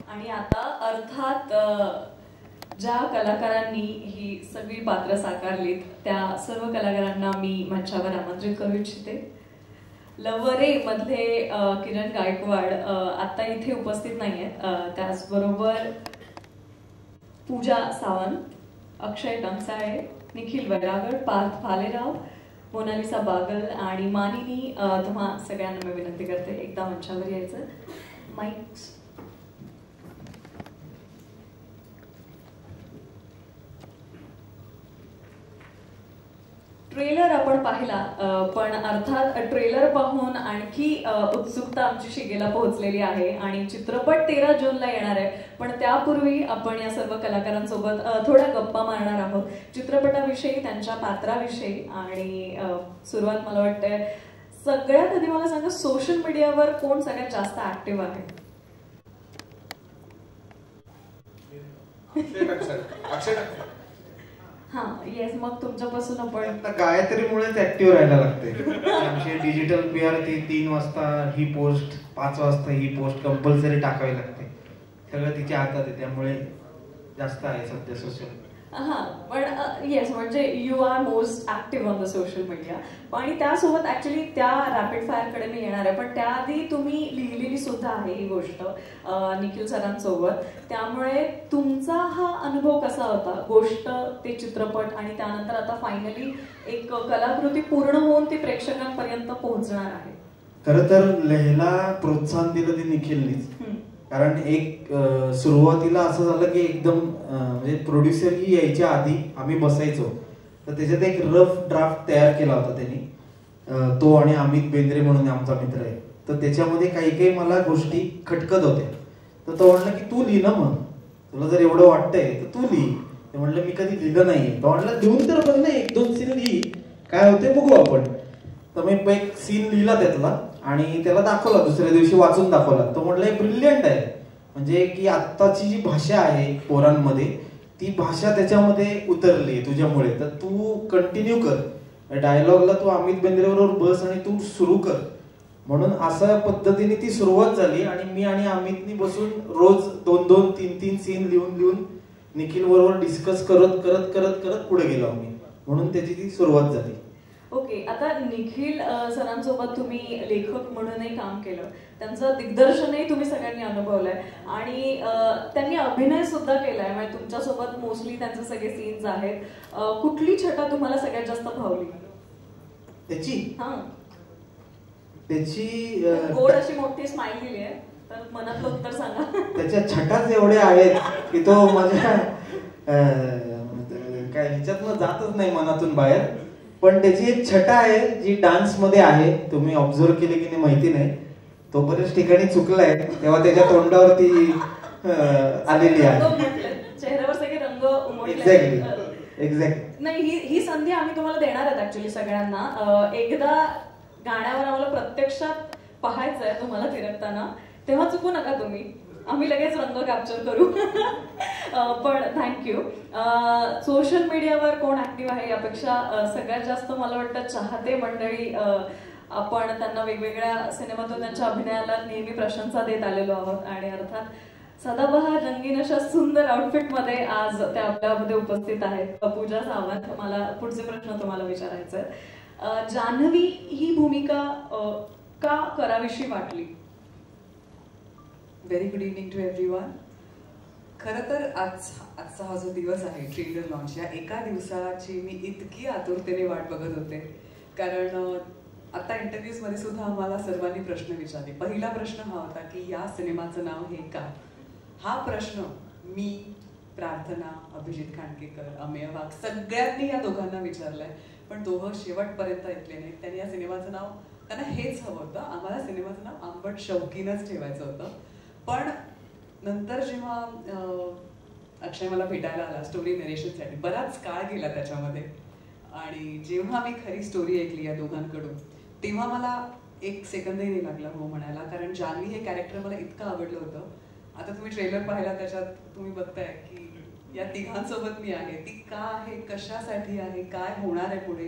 आणि आता अर्थात ज्या कलाकारांनी ही सगळी पात्र साकारलीत त्या सर्व कलाकारांना मी मंचावर आमंत्रित करू इच्छिते. लवरे मधले किरण गायकवाड आता इथे उपस्थित नाही आहेत. त्याचबरोबर पूजा सावंत, अक्षय टंकसाळे, निखिल वैरागड, पार्थ भालेराव, मोनालिसा बागल आणि मानिनी, तुम्हा सगळ्यांना मी विनंती करते एकदा मंचावर यायचं. माईक ट्रेलर आपण पाहिला, पण अर्थात ट्रेलर पाहून आणखी उत्सुकता आमची शिगेला पोहोचलेली आहे आणि चित्रपट 13 जूनला येणार आहे. पण त्यापूर्वी आपण या सर्व कलाकारांसोबत थोड्या गप्पा मारणार आहोत चित्रपटाविषयी, त्यांच्या पात्राविषयी. आणि सुरुवात मला वाटतंय सगळ्यात आधी मला सांगा, सोशल मीडियावर कोण सगळ्यात जास्त ऍक्टिव्ह आहे? हा, येस. मग तुमच्यापासून आपण गायत्रीमुळेच ऍक्टिव्ह राहायला लागते. आमची डिजिटल PR ती 3 वाजता ही पोस्ट, 5 वाजता ही पोस्ट कंपल्सरी टाकावी लागते. सगळं तिच्या हातात आहे, त्यामुळे जास्त आहे सध्या सोशल. हा, पण येस, म्हणजे you are most active on the social media. आणि त्यासोबत ऍक्च्युली त्या रॅपिड फायर कडे मी येणार आहे, पण त्याआधी तुम्ही लिहिलेली सुद्धा आहे ही गोष्ट निखिल सरांसोबत. त्यामुळे तुमचा हा अनुभव कसा होता? गोष्ट, ते चित्रपट आणि त्यानंतर आता फायनली एक कलाकृती पूर्ण होऊन ती प्रेक्षकांपर्यंत पोहोचणार आहे. खरं तर लेहला प्रोत्साहन दिलं ते निखिलनीच. कारण एक सुरुवातीला असं झालं की एकदम म्हणजे प्रोड्युसर ही यायच्या आधी आम्ही बसायचो, तर त्याच्यात एक रफ ड्राफ्ट तयार केला होता त्यांनी. तो आणि अमित बेंद्रे म्हणून आमचा मित्र आहे, तर त्याच्यामध्ये काही काही मला गोष्टी खटकत होत्या. तर तो म्हणला की तू लिहि ना, मग तुला जर एवढं वाटतंय तर तू लिहि. ते म्हणलं मी कधी लिहिलं नाहीये. तो म्हणला लिहून तर बघ ना, 1-2 सीन लिहि, काय होते बघू आपण. तर मी एक सीन लिहिला त्यातला आणि त्याला दाखवला, दुसऱ्या दिवशी वाचून दाखवला. तो म्हटलं हे ब्रिलियंट आहे, म्हणजे की आत्ताची जी भाषा आहे पोरांमध्ये, ती भाषा त्याच्यामध्ये उतरली तुझ्यामुळे, तर तू कंटिन्यू कर. डायलॉगला तू अमित बेंद्रेबरोबर बस आणि तू सुरू कर. म्हणून अशा पद्धतीने ती सुरुवात झाली आणि मी आणि अमितनी बसून रोज 2-2, 3-3 सीन लिहून लिहून निखिल बरोबर डिस्कस करत करत करत करत पुढे गेलो आम्ही. म्हणून त्याची ती सुरुवात झाली. ओके, आता निखिल सरांसोबत तुम्ही लेखक म्हणूनही काम केलं, त्यांचं दिग्दर्शनही तुम्ही सगळ्यांनी अनुभवलंय आणि त्यांनी अभिनय सुद्धा केलाय. म्हणजे तुमच्यासोबत मोस्टली त्यांचे सगळे सीन्स आहेत. कुठली छटा तुम्हाला सगळ्यात जास्त भावली त्याची? हा, त्याची गोड अशी मोठी स्माइल दिली आहे, तर मनातलं उत्तर सांगा. त्याच्या छटाच एवढ्या आहेत की तो माझ्या काय ह्याच्यातनं जातच नाही मनातून बाहेर. पण त्याची एक छटा आहे जी डान्स मध्ये आहे. तुम्ही ऑब्झर्व केली की नाही माहिती नाही, तो बरेच ठिकाणी चुकलाय तेव्हा त्याच्या तोंडावरती आलेली आहे. चेहऱ्यावर सगळे रंग उमटले. एक्झॅक्टली. नाही, ही संधी आम्ही तुम्हाला देणार आहेत ऍक्च्युली सगळ्यांना. एकदा गाण्यावर आम्हाला प्रत्यक्षात पाहायचंय तुम्हाला थिरकताना, तेव्हा चुकू नका तुम्ही. आम्ही लगेच रंग कॅप्चर करू. पण थँक्यू. सोशल मीडियावर कोण ऍक्टिव्ह आहे यापेक्षा सगळ्यात जास्त मला वाटतं चाहते मंडळी. आपण त्यांना वेगवेगळ्या सिनेमातून त्यांच्या अभिनयाला नेहमी प्रशंसा देत आलेलो आहोत आणि अर्थात सदाबहार रंगीन अशा सुंदर आउटफिटमध्ये आज त्या आपल्यामध्ये उपस्थित आहेत. पूजा सावंत, मला पुढचे प्रश्न तुम्हाला विचारायचे आहेत. जान्हवी ही भूमिका का करावीशी वाटली? Very good evening to everyone. खरं तर आजचा हा जो दिवस आहे ट्रेलर लॉन्च, या एका दिवसाची मी इतकी आतुरतेने वाट बघत होते. कारण आता इंटरव्ह्यूजमध्ये सुद्धा आम्हाला सर्वांनी प्रश्न विचारले. पहिला प्रश्न हा होता की या सिनेमाचं नाव हे का? हा प्रश्न मी, प्रार्थना, अभिजित खांडकेकर, अमेय वाघ सगळ्यांनी या दोघांना विचारलाय, पण दोघं शेवटपर्यंत ऐकले नाहीत. त्यांनी या सिनेमाचं नाव, त्यांना हेच हवं होतं, आम्हाला सिनेमाचं नाव आंबट शौकीनच ठेवायचं होतं. पण नंतर जेव्हा अक्षय मला भेटायला आला स्टोरी नरेशनसाठी, बराच काळ गेला त्याच्यामध्ये, आणि जेव्हा मी खरी स्टोरी ऐकली या दोघांकडून, तेव्हा मला एक सेकंदही नाही लागला हो म्हणायला. कारण जान्हवी हे कॅरेक्टर मला इतकं आवडलं होतं. आता तुम्ही ट्रेलर पाहिला, त्याच्यात तुम्ही बघताय की या तिघांसोबत मी आहे. ती का आहे, कशासाठी आहे, काय होणार आहे पुढे,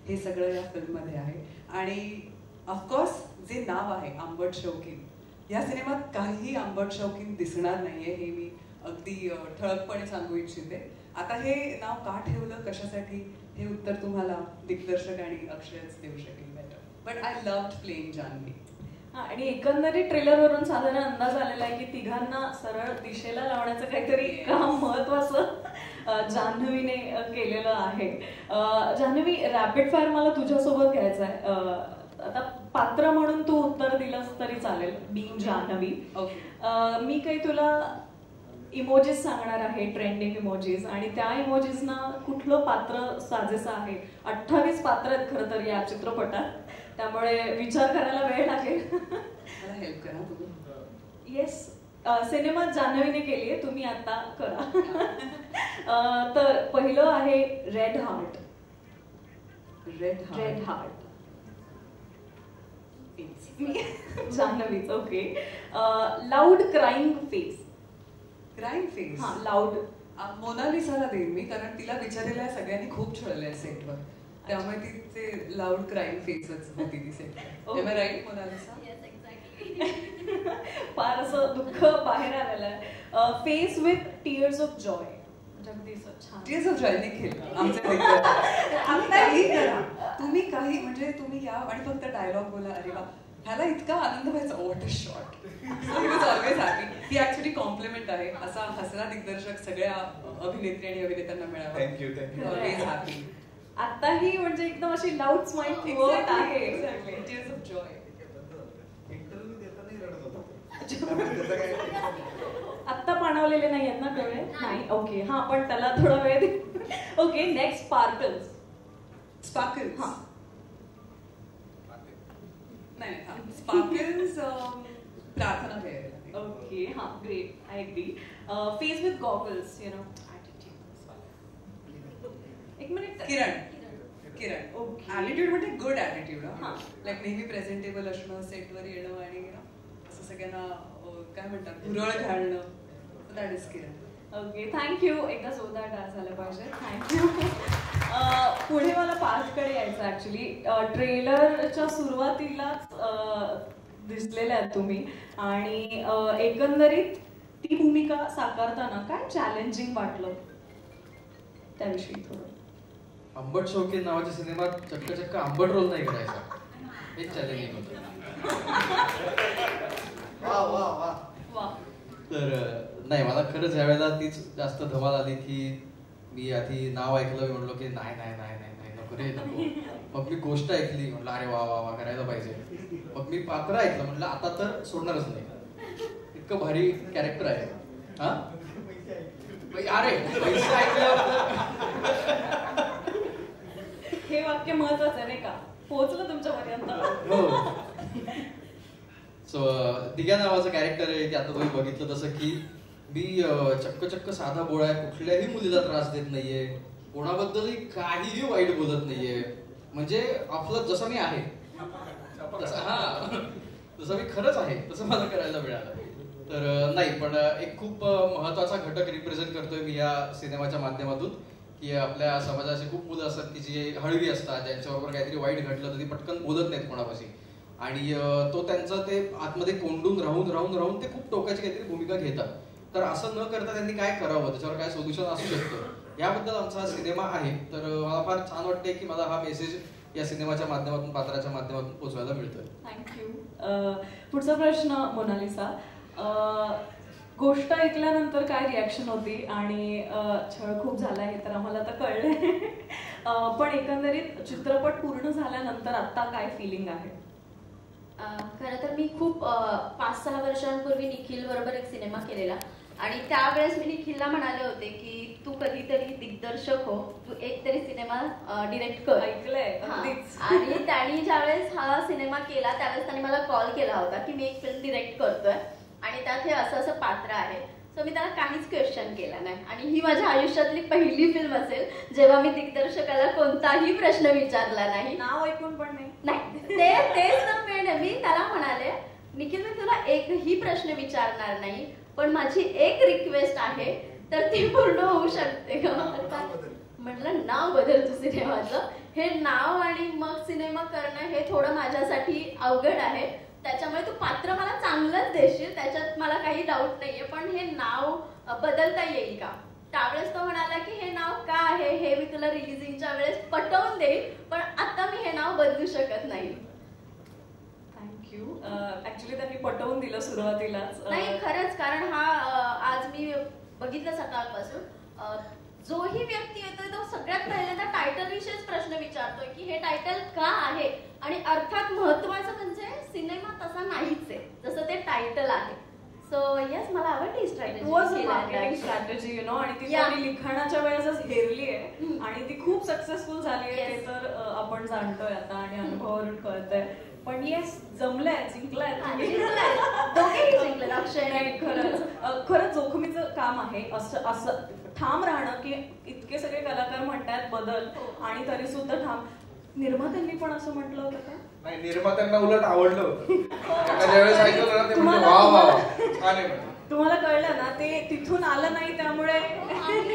हे सगळं या फिल्ममध्ये आहे. आणि ऑफकोर्स जे नाव आहे आंबट शौकीन, या सिनेमात काहीही आंबट शौकीन दिसणार नाहीये, हे मी अगदी ठळकपणे सांगू इच्छिते. आता हे नाव का ठेवलं, कशासाठी, हे उत्तर तुम्हाला दिग्दर्शक आणि अक्षयच देऊ शकेल better. But I loved playing Janhvi. आणि एकंदरीत ट्रेलरवरून साधारण अंदाज आलेला आहे की तिघांना सरळ दिशेला लावण्याचं काहीतरी काम महत्वाचं जान्हवीने केलेलं आहे. जान्हवी, रॅपिड फायर मला तुझ्यासोबत घ्यायचं आहे. आता पात्र म्हणून तू उत्तर दिलंस तरी चालेल, बीइंग जान्हवी. मी काही तुला इमोजीस सांगणार आहे, ट्रेंडिंग इमोजीस, आणि त्या इमोजीजना कुठलं पात्र साजेसं आहे. 28 पात्र आहेत खरं तर या चित्रपटात, त्यामुळे विचार करायला वेळ लागेल. मला हेल्प करा तुम्ही. येस, सिनेमा जान्हवीने केली आहे, तुम्ही आता करा. तर पहिलं आहे रेड हार्ट. रेड हार्ट जान्हवीच. Okay. Loud crying face. Crime face. हा, लाऊड. मोनालिसाला देईन मी, कारण तिला बिचारीला सगळ्यांनी खूप छळलंय सेटवर, त्यामुळे तिचे लाऊड क्राईम फेसच होती ती सेटवर. Am I right Monalisa? फार असं दुःख बाहेर आलेलं आहे. Face with tears of joy. Tears of joy Nikhil आमचे काही करा तुम्ही, काही म्हणजे तुम्ही या आणि फक्त डायलॉग बोला, अरे वा ह्याला इतका आनंद व्हायचा, what a shot. He was always happy. He actually compliment आहे, असा हसरा दिग्दर्शक सगळ्या अभिनेत्री आणि अभिनेत्यांना मिळावा. थँक्यू. Always happy. आताही म्हणजे एकदम अशी लाऊड स्माइल होत आहे. Tears of joy. आत्ता पाणवलेले नाही आहेत ना डोळे? नाही. ओके, हा, पण त्याला थोडा वेळ दे. Okay, next sparkles. स्पार्कल्स. हा नाही, स्पार्कल्स प्रार्थना भेटेल. ओके, हा, great, I agree. Face with goggles, you know. एक मिनिट. किरण. ओके. ॲटिट्यूड म्हणजे गुड ॲटिट्यूड. लाईक नेहमी प्रेझेंटेबल असणं, सेटवर येणं आणि असं सगळ्यांना काय म्हणतात भुरळ घालणं. That is Kiran. Okay, thank you. एकदा जोरदार डान्स झाला पाहिजे. थँक्यू. पुढे मला पार्थकडे यायचं ऍक्च्युली. ट्रेलरच्या सुरुवातीलाच दिसलेल्या आहेत तुम्ही, आणि एकंदरीत ती भूमिका साकारताना काय चॅलेंजिंग वाटलं त्याविषयी थोडं. आंबट शौकीन नावाच्या सिनेमात चक्क आंबट रोल नाही करायचा, हेच चॅलेंजिंग होतं. तर नाही, मला खरंच ह्यावेळेला तीच जास्त धमाल आली की मी आधी नाव ऐकलं, मी म्हणलो की नाही नाही नाही नाही नाही नको रे नको. मग मी गोष्ट ऐकली, म्हटलं अरे वा वा वा करायला पाहिजे. मग मी पात्र ऐकलं, म्हटलं आता तर सोडणारच नाही, इतकं भारी कॅरेक्टर आहे. हा अरे पैसे ऐकल्यावर हे वाक्य महत्वाचं आहे नाही का, पोहोचलं तुमच्यापर्यंत. हो. सो दिग्या नावाचं कॅरेक्टर आहे की आता तुम्ही बघितलं तसं की मी चक्क साधा बोळा आहे, कुठल्याही मुलीला त्रास देत नाहीये, कोणाबद्दलही काहीही वाईट बोलत नाहीये, म्हणजे आपलं जसं मी आहे तसं मी खरंच आहे तसं मला करायला मिळालं. तर नाही, पण एक खूप महत्वाचा घटक रिप्रेझेंट करतोय मी या सिनेमाच्या माध्यमातून की आपल्या समाजात असे खूप मुलं असतात की जी हळवी असतात, ज्यांच्याबरोबर काहीतरी वाईट घडलं तर ती पटकन बोलत नाहीत कोणापाशी, आणि तो त्यांचं ते आतमध्ये कोंडून राहून ते खूप टोकाची काहीतरी भूमिका घेतात. तर असं न करता त्यांनी काय करावं, त्याच्यावर काय सोल्युशन असू शकतं, याबद्दल आमचा हा सिनेमा आहे. तर मला फार छान वाटतंय की मला हा मेसेज या सिनेमाच्या माध्यमातून, पात्राच्या माध्यमातून पोहोचवायला मिळतोय. थँक्यू. पुढचा प्रश्न मोनालिसा. गोष्ट ऐकल्यानंतर काय रिॲक्शन होती, आणि छळ खूप झाला हे तर आम्हाला आता कळलंय, पण एकंदरीत चित्रपट पूर्ण झाल्यानंतर आता काय फिलिंग आहे? खरं तर मी खूप 5-6 वर्षांपूर्वी निखिल बरोबर एक सिनेमा केलेला, आणि त्यावेळेस मी निखिलला म्हणाले होते की तू कधीतरी दिग्दर्शक हो, तू एक तरी सिनेमा डिरेक्ट कर. ऐकलंय. आणि त्यांनी ज्यावेळेस हा सिनेमा केला त्यावेळेस त्यांनी मला कॉल केला होता की मी एक फिल्म डिरेक्ट करतोय आणि त्यात हे असं पात्र आहे. सो मी त्याला काहीच क्वेश्चन केला नाही, आणि ही माझ्या आयुष्यातली पहिली फिल्म असेल जेव्हा मी दिग्दर्शकाला कोणताही प्रश्न विचारला नाही, नाव ऐकून पण नाही. तेच तर मेन आहे. मी त्याला म्हणाले निखिल मी तुला एकही प्रश्न विचारणार नाही, पण माझी एक रिक्वेस्ट आहे तर ती पूर्ण होऊ शकते का? म्हटलं नाव बदल तू सिनेमाचं, हे नाव आणि मग सिनेमा करणं हे थोडं माझ्यासाठी अवघड आहे, त्याच्यामुळे तू पात्र मला चांगलंच देशील, त्याच्यात मला काही डाऊट नाहीये, पण हे नाव बदलता येईल का? त्यावेळेस तो म्हणाला की हे नाव का आहे हे मी तुला रिलीजिंगच्या वेळेस पटवून देईल, पण आता मी हे नाव बदलू शकत नाही. थँक्यू. ऍक्च्युली त्यांनी पटवून दिलं सुरुवातीलाच. नाही खरंच, कारण हा आज मी बघितलं सकाळपासून जोही व्यक्ती येतोय तो सगळ्यात पहिल्यांदा टायटल विषयीच प्रश्न विचारतोय की हे टायटल का आहे, आणि अर्थात महत्वाचं म्हणजे सिनेमा तसा नाहीच आहे जसं ते टायटल आहे. सो यस, मला आवडली स्ट्रॅटेजी यु नो, आणि ती थोडी लिखाणाच्या वेळेसच हेरली आहे आणि ती खूप सक्सेसफुल झाली आहे ते तर आपण जाणतोय आता आणि अनुभवावरून कळतंय. पण येस, जमलंय, जिंकलाय दोघेही जिंकले. अक्षय नाही, खरंच जोखमीचं काम आहे असं ठाम राहणं की इतके सगळे कलाकार म्हणतात बदल आणि तरी सुद्धा ठाम. निर्मात्यांनी पण असं म्हटलं होतं का? नाही, निर्मात्यांना उलट आवडलं होतं. ज्यावेळेस ऐकलं ना ते म्हणजे वा वा छान आहे. तुम्हाला कळलं ना, ते तिथून आलं नाही त्यामुळे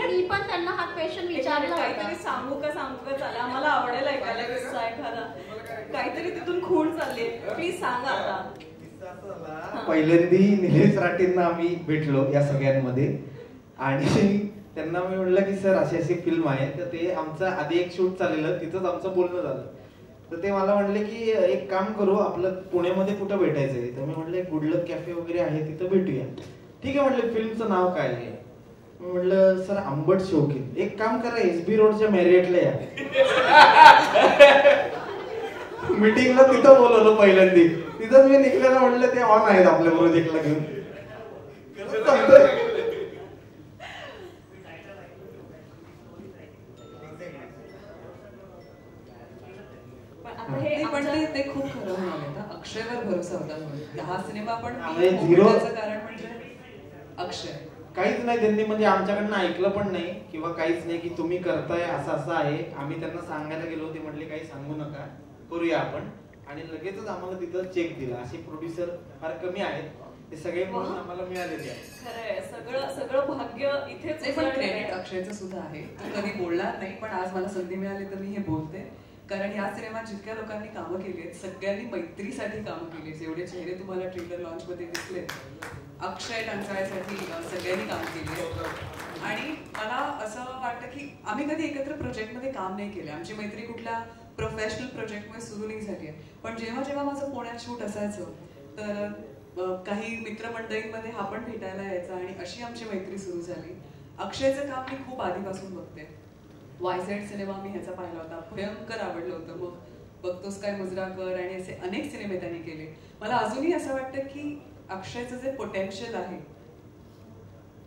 मी पण त्यांना हा क्वेश्चन विचारला. काहीतरी सांगू का चला, आम्हाला आवडेल ऐकायला किस्सा एखादा, काहीतरी तिथून खूण चालली, प्लीज सांगा आता. पहिल्यांदा निलेश राठेंना आम्ही भेटलो या सगळ्यांमध्ये आणि त्यांना मी म्हटलं की सर अशी अशी फिल्म आहे, तर ते आमचं आधी एक शूट चाललेलं, तिथंच आमचं बोलणं झालं. तर ते मला म्हणले की एक काम करू, आपलं पुण्यामध्ये कुठं भेटायचंय? तर मी म्हटलं गुडलक कॅफे वगैरे आहे तिथं भेटूया. ठीक आहे म्हटलं, फिल्मचं नाव काय आहे? मी म्हटलं सर आंबट शौकीन. एक काम करा, SB रोडच्या मॅरियटला या. मीटिंगला तिथं बोलवलं पहिल्यांदा, तिथंच मी निघलेलं. म्हटलं ते ऑन आहेत आपल्या प्रोजेक्टला घेऊन. पण ते खूप खरं म्हणाले. अक्षयवर भरोसा होता. हा सिनेमा पण कारण म्हणजे अक्षय काहीच नाही त्यांनी म्हणजे आमच्याकडनं ऐकलं पण नाही किंवा काहीच नाही की तुम्ही करताय असं असं आहे. आम्ही त्यांना सांगायला गेलो, ते म्हटले काही सांगू नका, करूया आपण. आणि लगेचच आम्हाला तिथं चेक दिला. असे प्रोड्युसर फार कमी आहेत, ते सगळे म्हणून आम्हाला मिळालेले आहे. खरंय, सगळं भाग्य इथेच. पण क्रेडिट अक्षयचं सुद्धा आहे. तो कधी बोलणार नाही, पण आज मला संधी मिळाली तर मी हे बोलते. कारण या सिनेमात जितक्या लोकांनी कामं केली आहेत, सगळ्यांनी मैत्रीसाठी कामं केली आहेत. जेवढे चेहरे तुम्हाला ट्रेलर लॉन्च मध्ये दिसले, अक्षय टंचाळ्यासाठी सगळ्यांनी काम केले. आणि मला असं वाटतं की आम्ही कधी एकत्र प्रोजेक्टमध्ये काम नाही केले. आमची मैत्री कुठल्या प्रोफेशनल प्रोजेक्टमध्ये सुरू नाही झाली आहे. पण जेव्हा जेव्हा माझं पुण्यात शूट असायचं तर काही मित्रमंडळींमध्ये हा पण भेटायला यायचा आणि अशी आमची मैत्री सुरू झाली. अक्षयचं काम मी खूप आधीपासून बघते. YZ सिनेमा मी ह्याचा पाहिला होता, भयंकर आवडलं होतं. मग बघतोस काय मुजराकर आणि असे अनेक सिनेमे त्यांनी केले. मला अजूनही असं वाटतं की अक्षयचं जे पोटेन्शियल आहे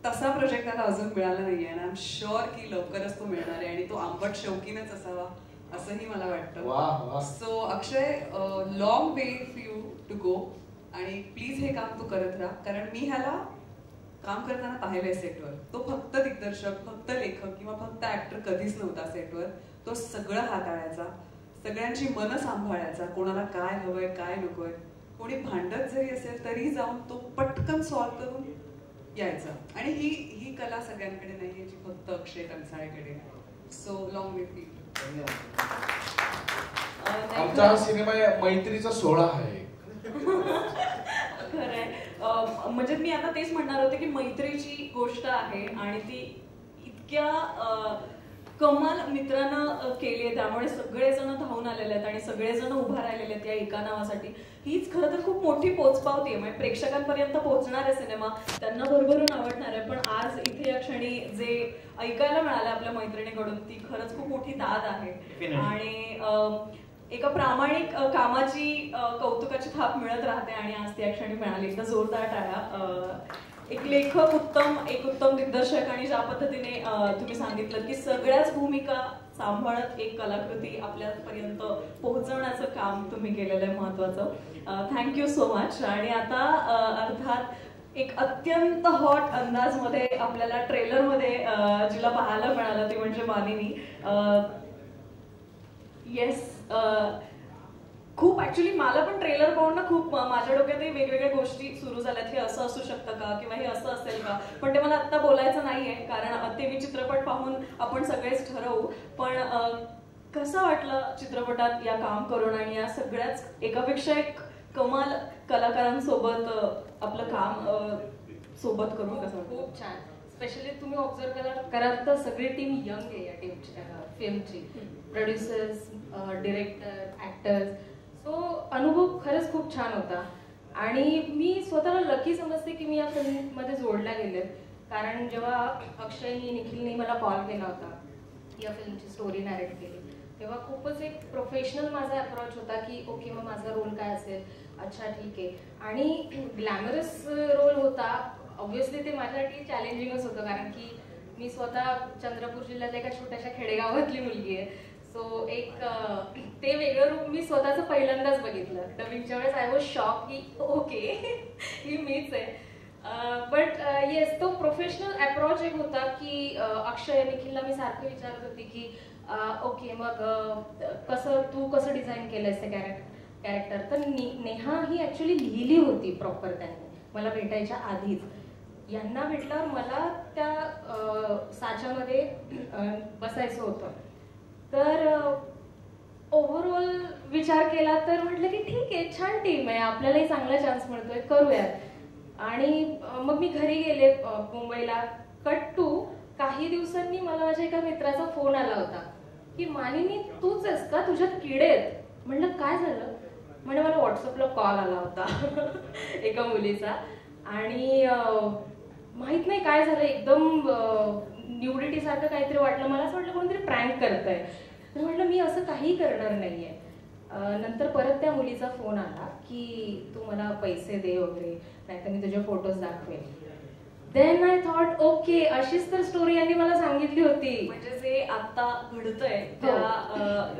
तसा प्रोजेक्ट त्याला अजून मिळाला नाहीये. आणि आय एम शुअर की लवकरच तो मिळणार आहे आणि तो आंबट शौकीनच असावा असंही मला वाटतं. So Akshay, long way for you to go आणि प्लीज हे काम तू करत राहा. कारण मी ह्याला काम करताना पाहिलंय सेटवर. तो फक्त दिग्दर्शक, फक्त लेखक किंवा फक्त ऍक्टर कधीच नव्हता सेटवर. तो सगळं हाताळायचा, सगळ्यांची मनं सांभाळायचा, कोणाला काय हवंय काय नकोय. कोणी भांडत जरी असेल तरी जाऊन तो पटकन सॉल्व्ह करून यायचा. आणि ही कला सगळ्यांकडे नाहीये जी फक्त अक्षय टंचाळेकडे. So long way for you. आमचा हा सिनेमा मैत्रीचा सोहळा आहे. खरंय, म्हणजे मी आता तेच म्हणणार होते की मैत्रीची गोष्ट आहे आणि ती इतक्या कमाल मित्रांनं केली आहे, त्यामुळे सगळेजण धावून आलेले आहेत आणि सगळेजण उभा राहिलेले आहेत या एका नावासाठी. हीच खरं तर खूप मोठी पोचपावती आहे. म्हणजे प्रेक्षकांपर्यंत पोहोचणार आहे सिनेमा, त्यांना भरभरून आवडणार आहे. पण आज इथे या क्षणी जे ऐकायला मिळालं आपल्या मैत्रिणीकडून ती खरंच खूप मोठी दाद आहे. आणि एका प्रामाणिक कामाची कौतुकाची थाप मिळत राहते आणि आज त्या क्षणी मिळाली. एकदा जोरदार टाळ्या. एक लेखक उत्तम, एक उत्तम दिग्दर्शक आणि ज्या पद्धतीने तुम्ही सांगितलं की सगळ्याच भूमिका सांभाळत एक कलाकृती आपल्यापर्यंत पोहोचवण्याचं काम तुम्ही केलेलं आहे महत्वाचं. Thank you so much. आणि आता अर्थात एक अत्यंत हॉट अंदाजमध्ये आपल्याला ट्रेलरमध्ये जिला पाहायला मिळालं ती म्हणजे मानिनी. येस, खूप ऍक्च्युली मला पण ट्रेलर पाहून ना खूप माझ्या डोक्यातही वेगवेगळ्या गोष्टी सुरू झाल्यात. हे असं असू शकतं का किंवा हे असं असेल का, पण ते मला आत्ता बोलायचं नाहीये कारण ते मी चित्रपट पाहून आपण सगळेच ठरवू. पण कसं वाटलं चित्रपटात या काम करून आणि या सगळ्याच एकापेक्षा एक कमाल कलाकारांसोबत आपलं काम सोबत करून कसं वाटतं? खूप छान. स्पेशली तुम्ही ऑब्झर्व कराल तर सगळी टीम यंग आहे या टीमची, फिल्मची. Producers, director, actors. सो अनुभव खरंच खूप छान होता आणि मी स्वतःला लकी समजते की मी या फिल्ममध्ये जोडल्या गेले. कारण जेव्हा अक्षयनी, निखिलनी मला कॉल केला होता, या फिल्मची स्टोरी नॅरेट केली, तेव्हा खूपच एक प्रोफेशनल माझा अप्रोच होता की ओके मग माझा रोल काय असेल, अच्छा ठीक आहे. आणि ग्लॅमरस रोल होता. ऑब्व्हियसली ते माझ्यासाठी चॅलेंजिंगच होतं कारण की मी स्वतः चंद्रपूर जिल्ह्यातल्या एका छोट्याशा खेडेगावातली मुलगी आहे. सो एक ते वेगळं रूप मी स्वतःचं पहिल्यांदाच बघितलं. डबिंगच्या वेळेस आय वॉज शॉक की ओके ही मीच आहे. बट येस, तो प्रोफेशनल अप्रोच एक होता की अक्षय, निखिलला मी सारखं विचारत होती की ओके मग तू कसं डिझाईन केलंयस ते कॅरेक्टर. तर नेहा ही ऍक्च्युली लिहिली होती प्रॉपर त्यांनी मला भेटायच्या आधीच. यांना भेटल्यावर मला त्या साच्यामध्ये बसायचं होतं. तर ओव्हरऑल विचार केला तर म्हटलं की ठीक आहे, छान टीम आहे, आपल्यालाही चांगला चान्स मिळतोय, करूयात. आणि मग मी घरी गेले मुंबईला. कट टू काही दिवसांनी मला माझ्या एका मित्राचा फोन आला होता की मानिनी तूच आहेस का, तुझ्यात किडे आहेत. म्हणलं काय झालं? म्हणजे मला व्हॉट्सअपला कॉल आला होता एका मुलीचा आणि माहित नाही काय झालं, एकदम न्यूडिटी सारखं काहीतरी वाटलं. मला असं वाटलं कोणतरी प्रँक करतंय. तर म्हटलं मी असं काही करणार नाहीये. नंतर परत त्या मुलीचा फोन आला की तू मला पैसे दे वगैरे, नाहीतर मी तुझे फोटोज दाखवेन. देन आय थॉट ओके, अशीच तर स्टोरी यांनी मला सांगितली होती. म्हणजे जे आता घडतंय त्या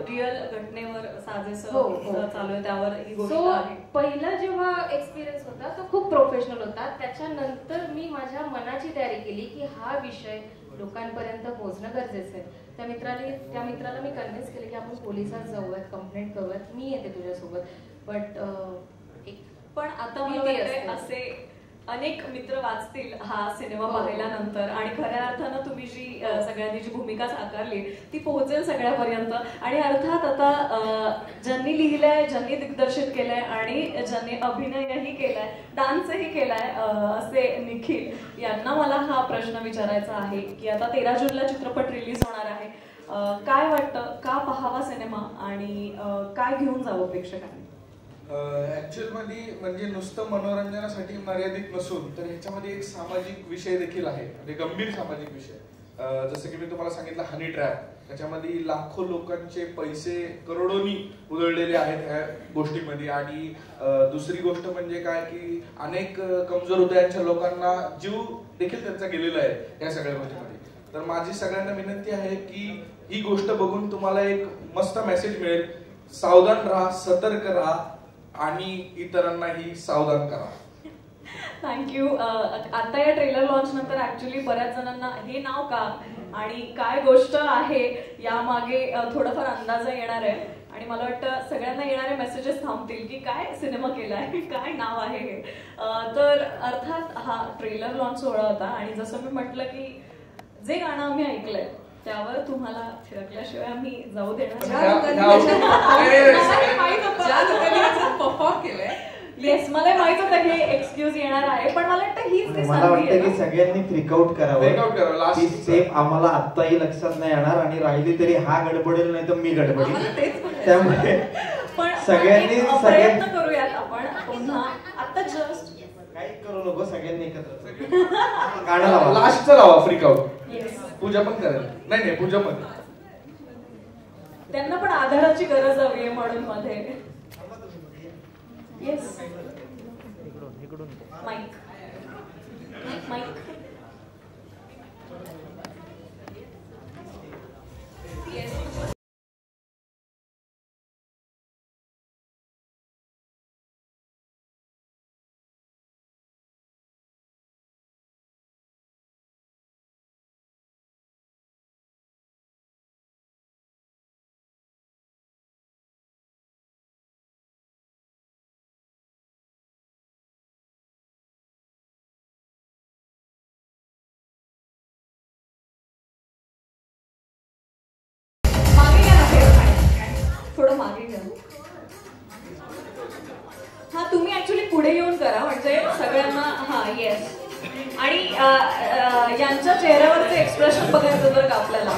रिअल घटनेवर साजेसं चालू आहे, त्यावर ही गोष्ट आहे. पहिला जेव्हा एक्सपिरियन्स होता तो खूप प्रोफेशनल होता. त्याच्यानंतर मी माझ्या मनाची तयारी केली की हा विषय लोकांपर्यंत पोहोचणं गरजेचं आहे. त्या मित्राला मी कन्व्हिन्स केले की आपण पोलिसात जाऊयात, कंप्लेंट करूयात, मी येते तुझ्यासोबत. पण आता मला वाटतंय असे अनेक मित्र वाचतील हा सिनेमा पाहिल्यानंतर आणि खऱ्या अर्थानं तुम्ही जी सगळ्यांनी जी भूमिका साकारली ती पोहोचेल सगळ्यापर्यंत. आणि अर्थात आता ज्यांनी लिहिलंय, ज्यांनी दिग्दर्शित केलंय आणि ज्यांनी अभिनयही केलाय, डान्सही केलाय असे निखिल यांना मला हा प्रश्न विचारायचा आहे की आता 13 जूनला चित्रपट रिलीज होणार आहे. काय वाटतं, का पाहावा सिनेमा आणि काय घेऊन जावं प्रेक्षकांनी? ऍक्च्युअल मध्ये म्हणजे नुसतं मनोरंजनासाठी मर्यादित नसून तर ह्याच्यामध्ये एक सामाजिक विषय देखील आहे, म्हणजे गंभीर सामाजिक विषय. जसं की मी तुम्हाला सांगितलं हनी ट्रॅप, त्याच्यामध्ये लाखो लोकांचे पैसे करोडोनी उधळलेले आहेत ह्या गोष्टीमध्ये. आणि दुसरी गोष्ट म्हणजे काय की अनेक कमजोर हृदयांच्या लोकांना जीव देखील त्यांचा गेलेला आहे या सगळ्या गोष्टीमध्ये. तर माझी सगळ्यांना विनंती आहे की ही गोष्ट बघून तुम्हाला एक मस्त मेसेज मिळेल. सावधान राहा, सतर्क राहा आणि इतरांनाही सावधान करा. थँक्यू. आता या ट्रेलर लॉन्च नंतर ऍक्च्युली बऱ्याच जणांना हे नाव का आणि काय गोष्ट आहे यामागे थोडाफार अंदाज येणार आहे. आणि मला वाटतं सगळ्यांना येणारे मेसेजेस थांबतील की काय सिनेमा केलाय, काय नाव आहे हे. तर अर्थात हा ट्रेलर लॉन्च सोहळा होता आणि जसं मी म्हटलं की जे गाणं आम्ही ऐकलंय त्यावर तुम्हाला थिरकल्याशिवाय आम्ही जाऊ देणार. परफॉर्म केलंय. येस, मला माहित होतं की एक्सक्यूज येणार आहे, पण मला वाटतं हीच ती मला संधी आहे वाटतं की सगळ्यांनी फ्रिकआउट करावं. ती स्टेप आम्हाला आत्ताही लक्षात नाही येणार आणि राहिली तरी हा गडबडेल नाही तर मी गडबडेल. त्यामुळे पण सगळ्यांनी प्रयत्न करूयात आपण पुन्हा. आता जस्ट काही करू नको, सगळ्यांनी एकत्र गाणं लावा. लास्टचं लावा फ्रिकआउट. येस, पूजा पण करेल. नाही पूजा पण त्यांना पण आधाराची गरज हवी आहे म्हणून मध्ये. Yes, mike mike yes. यांच्या चेहऱ्यावरचे एक्सप्रेशन बघायचं बरं का आपल्याला.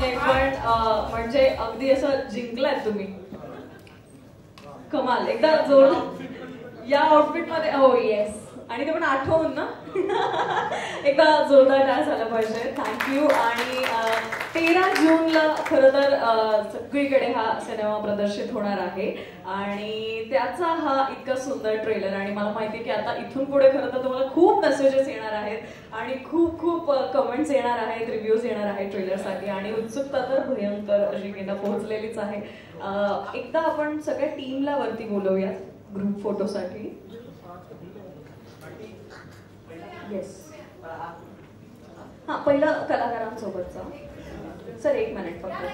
पण म्हणजे अगदी असं जिंकलाय तुम्ही. कमाल. एकदा जोर या आउटफिट मध्ये. हो येस. आणि ते पण आठवून ना. एकदा जोरदार डान्स झाला पाहिजे. थँक्यू. आणि 13 जूनला खरं तर सगळीकडे हा सिनेमा प्रदर्शित होणार आहे आणि त्याचा हा इतका सुंदर ट्रेलर. आणि मला माहिती आहे की आता इथून पुढे खरं तर तुम्हाला खूप मेसेजेस येणार आहेत आणि खूप खूप कमेंट्स येणार आहेत, रिव्ह्यूज येणार आहेत ट्रेलरसाठी आणि उत्सुकता तर भयंकर अशी पोहोचलेलीच आहे. एकदा आपण सगळ्या टीमला वरती बोलवूयात ग्रुप फोटोसाठी. येस. हा पहिलं कलाकारांसोबतचा. सर 1 मिनिट फक्त.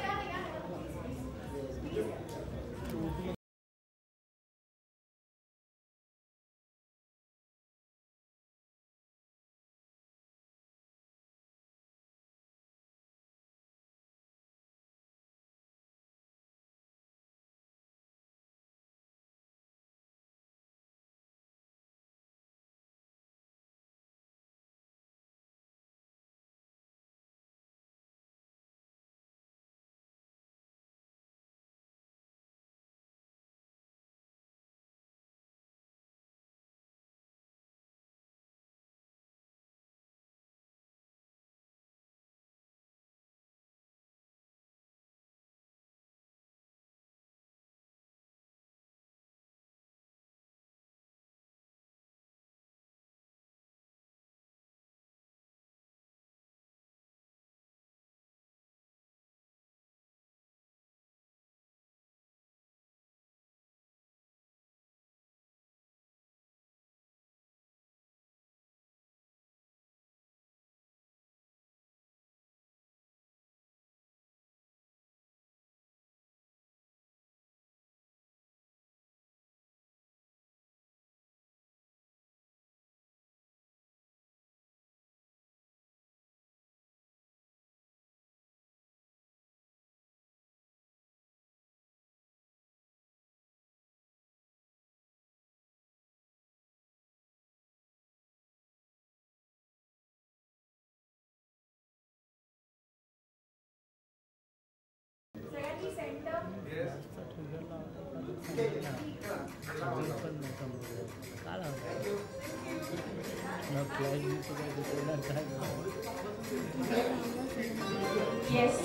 येस.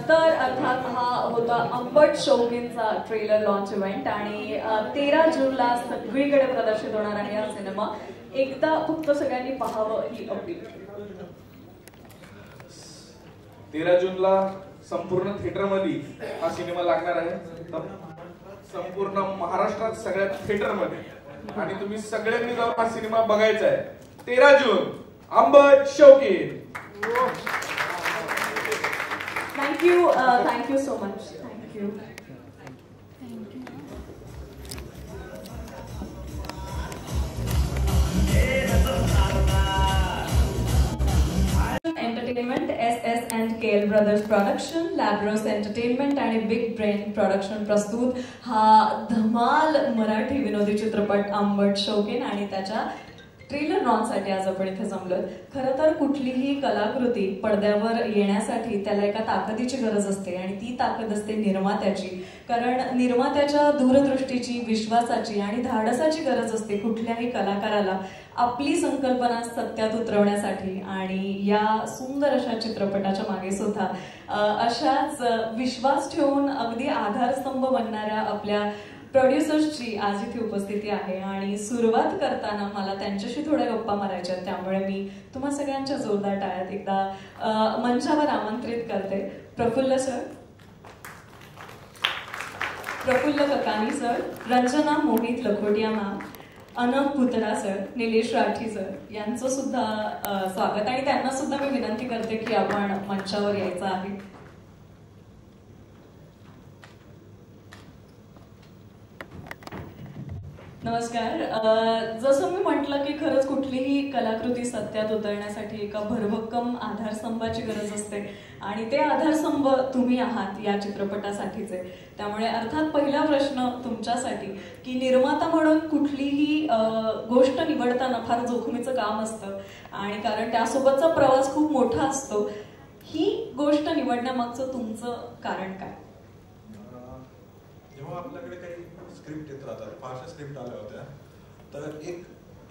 तर अर्थात हा होता अंबट शौकीनचा ट्रेलर लॉन्च इव्हेंट आणि 13 जूनला सगळीकडे प्रदर्शित होणार आहे हा सिनेमा. एकदा फक्त सगळ्यांनी पाहावं ही अपील. 13 जूनला संपूर्ण थिएटरमध्ये हा सिनेमा लागणार आहे. संपूर्ण महाराष्ट्रात सगळ्या थिएटरमध्ये आणि तुम्ही सगळ्यांनी जाऊन हा सिनेमा बघायचा आहे. 13 जून Ambat Shaukin. Thank you so much. Thank you. Entertainment SS&K KL brothers production, Labros entertainment आणि बिग ब्रेन प्रोडक्शन प्रस्तुत हा धमाल मराठी विनोदी चित्रपट आंबट शौकीन आणि त्याच्या ट्रेलर लॉन्चसाठी आज आपण इथे जमलोय. खरं तर कुठलीही कलाकृती पडद्यावर येण्यासाठी त्याला एका ताकदीची गरज असते आणि ती ताकद असते निर्मात्याची. कारण निर्मात्याच्या दूरदृष्टीची, विश्वासाची आणि धाडसाची गरज असते कुठल्याही कलाकाराला आपली संकल्पना सत्यात उतरवण्यासाठी. आणि या सुंदर अशा चित्रपटाच्या मागे सुद्धा अशाच विश्वास ठेवून अगदी आधारस्तंभ बनणाऱ्या आपल्या प्रोड्युसर्सची आज इथे उपस्थिती आहे. आणि सुरुवात करताना मला त्यांच्याशी थोड्या गप्पा मारायच्या, त्यामुळे मी तुम्हा सगळ्यांच्या जोरदार टाळ्यात एकदा मंचावर आमंत्रित करते. Prafull sir, Prafull Kakani sir, Ranjana Mohit Lakhotia ma'am, Anam Putra sir, Nilesh Rathi sir यांचं सुद्धा स्वागत. आणि त्यांना सुद्धा मी विनंती करते की आपण मंचावर यायचं आहे. नमस्कार. जसं मी म्हटलं की खरंच कुठलीही कलाकृती सत्यात उतरण्यासाठी एका भरभक्कम आधारस्तंभाची गरज असते आणि ते आधारस्तंभ तुम्ही आहात या चित्रपटासाठीचे. त्यामुळे अर्थात पहिला प्रश्न तुमच्यासाठी की निर्माता म्हणून कुठलीही गोष्ट निवडताना फार जोखमीचं काम असतं आणि कारण त्यासोबतचा प्रवास खूप मोठा असतो. ही गोष्ट निवडण्यामागचं तुमचं कारण काय? जेव्हा आपल्याकडे काही स्क्रिप्ट येत राहतात, फारशा स्क्रिप्ट आल्या होत्या, तर एक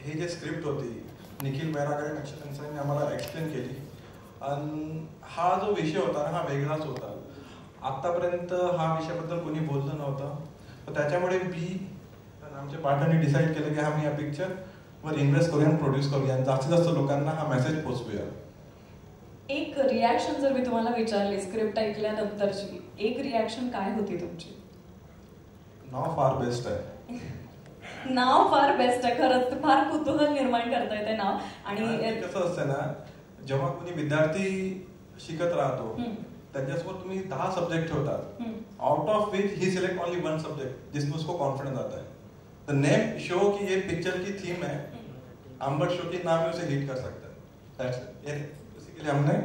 हे जे स्क्रिप्ट होती निखिल मेहराकडे नक्षत्रांनी आम्हाला एक्सप्लेन केली आणि हा जो विषय होता ना हा वेगळाच होता. आत्तापर्यंत हा विषयाबद्दल कोणी बोललं नव्हतं. तर त्याच्यामुळे आमच्या पार्टनरने डिसाईड केलं की आम्ही या पिक्चरवर इन्व्हेस्ट करूया आणि प्रोड्यूस करूया आणि जास्तीत जास्त लोकांना हा मेसेज पोहोचवूया. एक रिॲक्शन जर मी तुम्हाला विचारली स्क्रिप्ट ऐकल्यानंतरची, एक रिॲक्शन काय होती तुमची? नाव फार बेस्ट आहे. नाव फार बेस्ट आहे. खरंच फार कुतूहल निर्माण करता येते नाव. आणि कसं असतं ना, जेव्हा कोणी विद्यार्थी शिकत राहतो त्यांच्यासोबत तुम्ही 10 सब्जेक्ट ठेवतात, out of which he select only 1 subject जिसमें उसको कॉन्फिडेंस आता है. द नेम शो कि ये पिक्चर की थीम है, अंबर शो की नाम में उसे हिट कर सकता है. That's it. बेसिकली हमने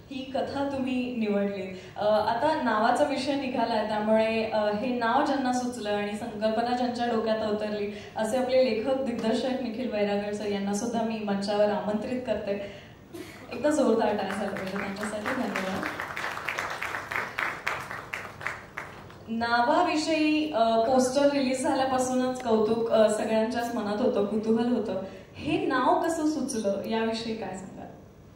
ही कथा तुम्ही निवडली. आता नावाचा विषय निघालाय त्यामुळे हे नाव ज्यांना सुचलं आणि संकल्पना ज्यांच्या डोक्यात अवतरली असे आपले लेखक दिग्दर्शक निखिल वैरागर सर यांना सुद्धा मी मंचावर आमंत्रित करते. एकदा जोरदार टाळ्या झाला पाहिजे त्यांच्यासाठी. धन्यवाद. नावाविषयी पोस्टर रिलीज झाल्यापासूनच कौतुक सगळ्यांच्याच मनात होतं, कुतूहल होतं. हे नाव कसं सुचलं याविषयी काय सांगा?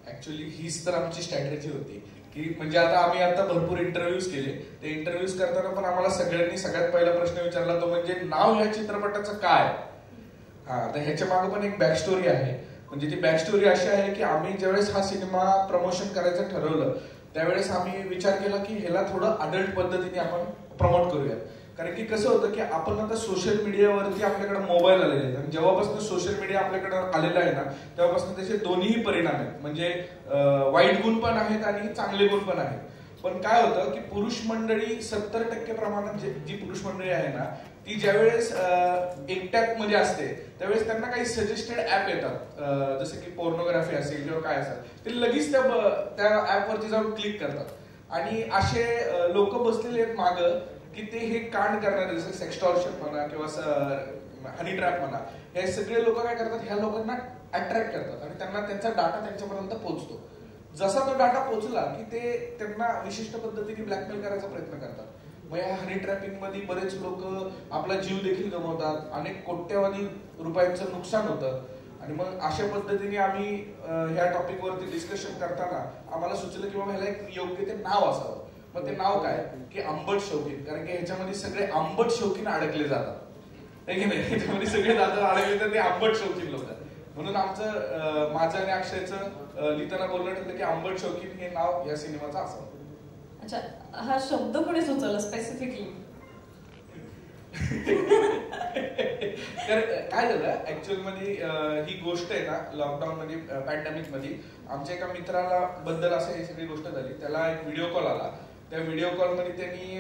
ऍक्च्युअली हीच तर आमची स्ट्रॅटेजी होती की म्हणजे आम्ही आता भरपूर इंटरव्ह्यूज केले. ते इंटरव्ह्यूज करताना पण आम्हाला सगळ्यांनी सगळ्यात पहिला प्रश्न विचारला तो म्हणजे नाव ह्या चित्रपटाचं काय. तर ह्याच्या मागे पण एक बॅक स्टोरी आहे. म्हणजे ती बॅक स्टोरी अशी आहे की आम्ही ज्यावेळेस हा सिनेमा प्रमोशन करायचं ठरवलं त्यावेळेस आम्ही विचार केला की ह्याला थोडं अडल्ट पद्धतीने आपण प्रमोट करूया. कारण की कसं होतं की आपण आता सोशल मीडियावरती आपल्याकडे मोबाईल आलेले आहेत आणि जेव्हापासून सोशल मीडिया आपल्याकडे आलेला आहे ना तेव्हापासून त्याचे दोन्हीही परिणाम आहेत. म्हणजे वाईट गुण पण आहेत आणि चांगले गुण पण आहेत. पण काय होतं की पुरुष मंडळी 70% प्रमाणात जी पुरुष मंडळी आहे ना ती ज्यावेळेस एकट्यात मध्ये असते त्यावेळेस त्यांना काही सजेस्टेड ऍप येतात, जसं की पोर्नोग्राफी असेल किंवा काय असेल, ते लगेच त्या ऍपवरती जाऊन क्लिक करतात आणि असे लोक बसलेले आहेत मागं की ते हे कांड करणारे, जसं सेक्सटॉर्शन म्हणा किंवा हनी ट्रॅप म्हणा, हे सगळे लोक काय करतात, ह्या लोकांना अट्रॅक्ट करतात आणि त्यांना त्यांचा डाटा त्यांच्यापर्यंत पोहोचतो. जसा तो डाटा पोहोचला की ते त्यांना विशिष्ट पद्धतीने ब्लॅकमेल करायचा प्रयत्न करतात. मग या हनी ट्रॅपिंग मध्ये बरेच लोक आपला जीव देखील गमावतात, अनेक कोट्यवधी रुपयांचं नुकसान होतं. आणि मग अशा पद्धतीने आम्ही ह्या टॉपिक वरती डिस्कशन करताना आम्हाला सुचलं की बाबा ह्याला एक योग्य ते नाव असावं. मग ते नाव काय की आंबट शौकीन, कारण की ह्याच्यामध्ये सगळे आंबट शौकीन अडकले जातात, है की नाही. ह्याच्यामध्ये सगळे दादा अडकले तर ते आंबट शौकीन लोक. म्हणून आमचं माझं आणि अक्षयचं लिहिताना बोलणं ठरलं की आंबट शौकीन हे नाव या सिनेमाचं असावं. अच्छा, हा शब्द कोणी सुचवला स्पेसिफिकली? तर काय झालं ऍक्च्युअल मध्ये ही गोष्ट आहे ना, लॉकडाऊन मध्ये पॅन्डेमिक मध्ये आमच्या एका मित्राला बद्दल असं ही सगळी गोष्ट झाली. त्याला एक व्हिडिओ कॉल आला. त्या व्हिडिओ कॉल मध्ये त्यांनी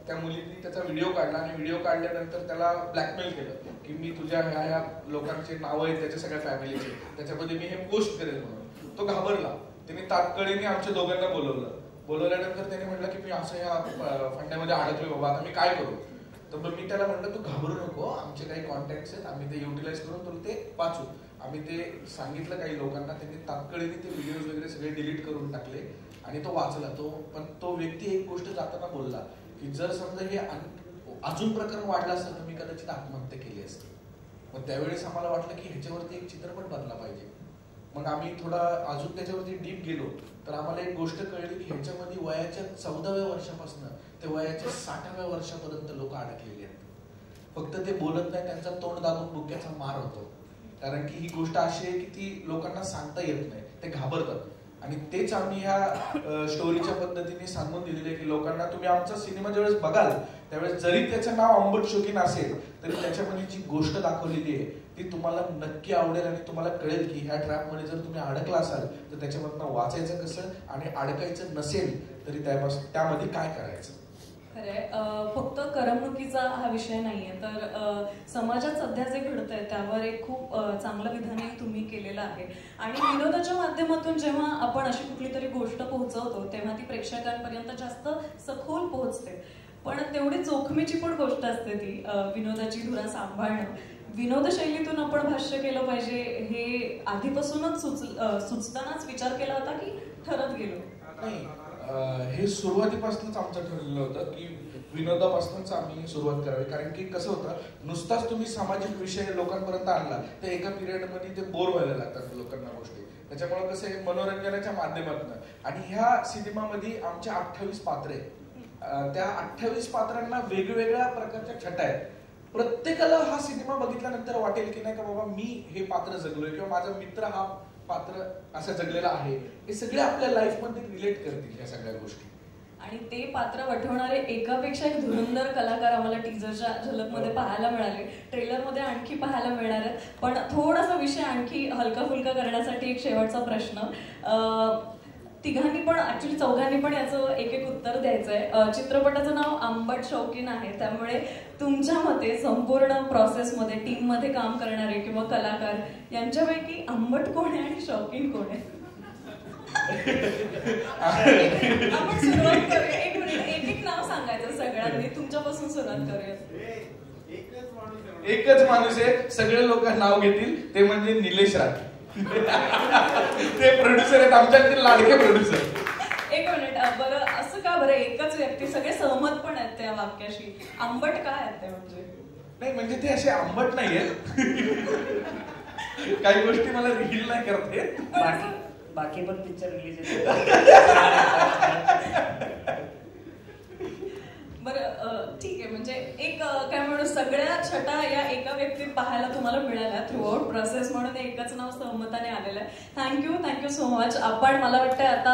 त्या मुलींनी त्याचा व्हिडिओ काढला आणि व्हिडिओ काढल्यानंतर त्याला ब्लॅकमेल केलं की मी तुझ्या ह्या लोकांचे नाव आहेत त्याच्या सगळ्या फॅमिलीचे, त्याच्यामध्ये मी हे पोस्ट करेल म्हणून. तो घाबरला त्यांनी तात्काळीने आमच्या दोघांना बोलवल्यानंतर त्याने म्हटलं की मी असं या फंड्यामध्ये अडकलोय बाबा, आता मी काय करू. तर मी त्याला म्हटलं तू घाबरू नको, आमचे काही कॉन्टॅक्ट्स आहेत, आम्ही ते युटिलाइज करून तुला ते वाचू. आम्ही ते सांगितलं काही लोकांना, त्यांनी तात्काळीने ते व्हिडिओज वगैरे सगळे डिलीट करून टाकले आणि तो वाचला. पण तो व्यक्ती एक गोष्ट जाताना बोलला की जर समजा हे अजून प्रकरण वाढला असतं तर मी कदाचित आत्महत्या केली असती. मग त्यावेळेस आम्हाला वाटलं की ह्याच्यावरती एक चित्रपट बनला पाहिजे. मग आम्ही थोडा अजून त्याच्यावरती डीप गेलो तर आम्हाला एक गोष्ट कळली की ह्याच्यामध्ये वयाच्या 14व्या वर्षापासून ते वयाच्या 60व्या वर्षापर्यंत लोक अडकलेले आहेत. फक्त ते बोलत नाही, त्यांचा तोंड दाबून बुक्याचा मार होतो. कारण की ही गोष्ट अशी आहे की ती लोकांना सांगता येत नाही, ते घाबरतात. आणि तेच आम्ही ह्या स्टोरीच्या पद्धतीने सांगून दिलेले की लोकांना तुम्ही आमचा सिनेमा ज्यावेळेस बघाल त्यावेळेस जरी त्याचं नाव आंबट शौकीन असेल तरी त्याच्यामध्ये जी गोष्ट दाखवलेली आहे ती तुम्हाला नक्की आवडेल आणि तुम्हाला कळेल की ह्या ट्रॅपमध्ये जर तुम्ही अडकला असाल तर त्याच्यामधनं वाचायचं कसं आणि अडकायचं नसेल तरी त्यामध्ये काय करायचं. खरंय, फक्त करमणुकीचा हा विषय नाहीये, तर समाजात सध्या जे घडतंय त्यावर एक खूप चांगलं विधानही तुम्ही केलेलं आहे. आणि विनोदाच्या माध्यमातून जेव्हा आपण अशी कुठली तरी गोष्ट पोहोचवतो तेव्हा ती प्रेक्षकांपर्यंत जास्त सखोल पोहोचते. पण तेवढी जोखमीची पण गोष्ट असते ती विनोदाची धुरा सांभाळणं. विनोद शैलीतून आपण भाष्य केलं पाहिजे हे आधीपासूनच सुचतानाच विचार केला होता की ठरत गेलो? नाही, हे सुरुवातीपासूनच आमचं ठरलेलं होतं की विनोदापासूनच आम्ही सुरुवात करावी. कारण की कसं होतं, नुसताच तुम्ही सामाजिक विषय लोकांपर्यंत आणला तर एका पिरियडमध्ये ते बोर व्हायला लागतात लोकांना गोष्टी. त्याच्यामुळे कसं आहे, मनोरंजनाच्या माध्यमातून. आणि ह्या सिनेमामध्ये आमच्या 28 पात्र आहेत. त्या 28 पात्रांना वेगवेगळ्या प्रकारच्या छटा आहेत. प्रत्येकाला हा सिनेमा बघितल्यानंतर वाटेल की नाही का बाबा मी हे पात्र जगलोय किंवा माझा मित्र हा पात्र असं जगलेला आहे. हे सगळे आपल्या लाईफ मध्ये रिलेट करतील या सगळ्या गोष्टी. आणि ते पात्र वठवणारे एकापेक्षा एक धुरंधर कलाकार आम्हाला टीजरच्या झलकमध्ये पाहायला मिळाले. ट्रेलरमध्ये आणखी पाहायला मिळणार आहेत. पण थोडासा विषय आणखी हलका फुलका करण्यासाठी एक शेवटचा प्रश्न. तिघांनी पण ऍक्च्युली चौघांनी पण याचं एक एक उत्तर द्यायचंय. चित्रपटाचं नाव आंबट शौकीन आहे, त्यामुळे तुमच्या मते संपूर्ण प्रोसेसमध्ये टीम मध्ये काम करणारे किंवा कलाकार यांच्यापैकी आंबट कोण आहे आणि शौकीन कोण आहे? आपण सुरुवात करूया. एक मिनिट, एक एक नाव सांगायचं सगळ्यांनी. तुमच्यापासून सुरुवात करूया. एकच माणूस आहे, सगळे लोक नाव घेतील, ते म्हणजे निलेश राठी. ते प्रोड्युसर आहेत आमच्याकडे, लाडके प्रोड्युसर. एक मिनिट, बरं असं का बरं एकच व्यक्ती, सगळे सहमत पण आहेत त्या वाक्याशी, आंबट काय आहेत ते? नाही म्हणजे ते असे आंबट नाहीयेत. काही गोष्टी मला रील नाही करते, बाकी पण पिक्चर रिलीज. बरं ठीक आहे, म्हणजे एक काय म्हणू, सगळ्या छटा या एका व्यक्तीत पाहायला तुम्हाला मिळाल्या थ्रू आउट प्रोसेस, म्हणून एकच नाव सहमताने आलेलं आहे. Thank you so much. आपण मला वाटतंय आता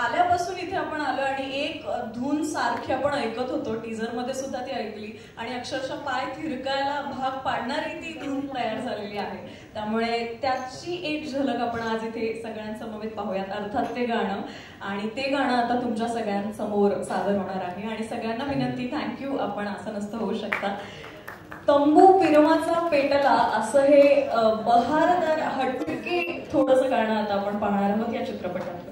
आल्यापासून इथे आपण आलो आणि एक धून सारखी आपण ऐकत होतो. टीजरमध्ये सुद्धा ती ऐकली आणि अक्षरशः पाय थिरकायला भाग पाडणारी ती धून तयार झालेली आहे. त्यामुळे त्याची एक झलक आपण आज इथे सगळ्यांसमवेत पाहूयात. अर्थात ते गाणं, आणि ते गाणं आता तुमच्या सगळ्यांसमोर सादर होणार आहे. आणि सगळ्यांना विनंती, थँक्यू, आपण असं नसतं होऊ शकता. तंबू पिरवाचा पेटला असं हे बहारदार हटके थोडंसं गाणं आता आपण पाहणार आहोत या चित्रपटात.